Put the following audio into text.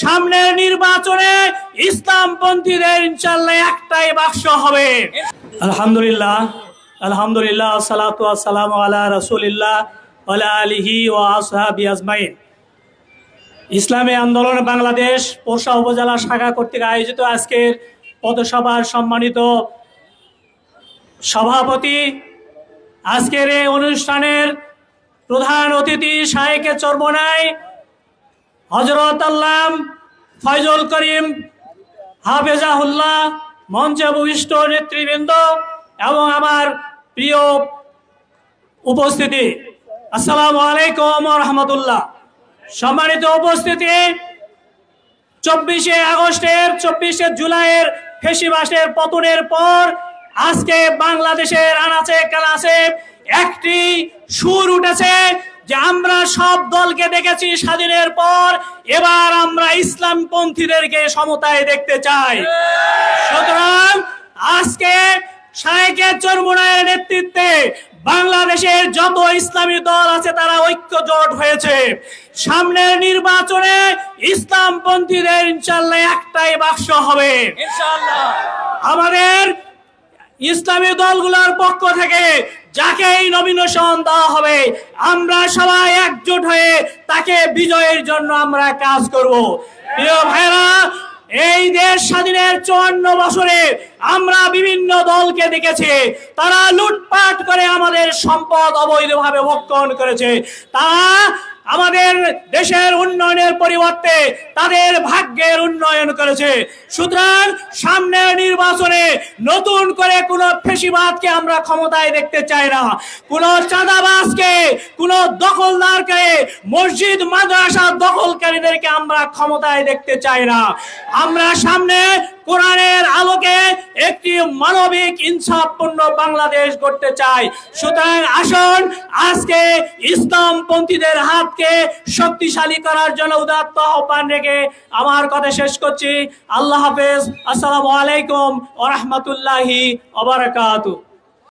সামনের নির্বাচনে ইসলামপন্থীদের ইনশাআল্লাহ একটাই বাক্স হবে। আলহামদুলিল্লাহ, আলহামদুলিল্লাহ, সালাতু ওয়াসসালামু আলা রাসূলিল্লাহ ওয়া আলা আলিহি ওয়া আসহাবিহি আজমাইন। ইসলামী আন্দোলন বাংলাদেশ পোরশা উপজেলা শাখা কর্তৃক আয়োজিত আজকের পথসভার সম্মানিত সভাপতি, আজকের এই অনুষ্ঠানের প্রধান অতিথি শায়েখে চরমোনাই হযরত আল্লাম ফয়জুল করিম হাফেজাহুল্লাহ, মঞ্চে উপবিষ্ট নেতৃবৃন্দ এবং আমার প্রিয় উপস্থিতি, আসসালামু আলাইকুম ওয়া রাহমাতুল্লাহ। সম্মানিত উপস্থিতি, 24শে জুলাইয়ের ফ্যাসিবাদের পতনের পর আজকে বাংলাদেশের আনাচে কানাচে একটি সুর উঠেছে যে আমরা সব দলকে দেখেছি স্বাধীনের পর, এবার আমরা ইসলামপন্থীদেরকে সমতায় দেখতে চাই। সুতরাং আজকে শায়েখে চরমোনাইয়ের নেতৃত্বে বাংলাদেশের যত ইসলামী দল আছে তারা ঐক্যজোট হয়েছে। সামনের নির্বাচনে ইসলামপন্থীদের ইনশাআল্লাহ একটাই বাক্স হবে ইনশাআল্লাহ। আমাদের ইসলামী দলগুলোর পক্ষ থেকে যাকেই নমিনেশন দেওয়া হবে আমরা সবাই একজোট হয়ে তাকে বিজয়ের জন্য আমরা কাজ করব। প্রিয় ভাইরা, এই দেশ স্বাধীনের 54 বছরে আমরা বিভিন্ন দলকে দেখেছি তারা লুটপাট করে আমাদের সম্পদ অবৈধভাবে ভক্ষণ করেছে। তারা আমাদের দেশের উন্নয়নের পরিবর্তে তাদের ভাগ্যের উন্নয়ন করেছে। সুতরাং সামনের নির্বাচনে নতুন করে কোন ফ্যাসিবাদকে আমরা ক্ষমতায় দেখতে চাই না, কোন চাঁদাবাজকে, কোন দখলদারকে, মসজিদ মাদ্রাসা দখলকারীদেরকে আমরা ক্ষমতায় দেখতে চাই না। আমরা সামনে কোরআনের আলোকে একটি মানবিক ইনসাফপূর্ণ বাংলাদেশ গড়তে চাই। সুতরাং আসুন আজকে ইসলামপন্থীদের হাতকে শক্তিশালী করার জন্য উদাত্ত আহ্বান রেখে আমার কথা শেষ করছি। আল্লাহ হাফেজ। আসসালামু আলাইকুম ওয়া রাহমাতুল্লাহি ওয়া বারাকাতুহু।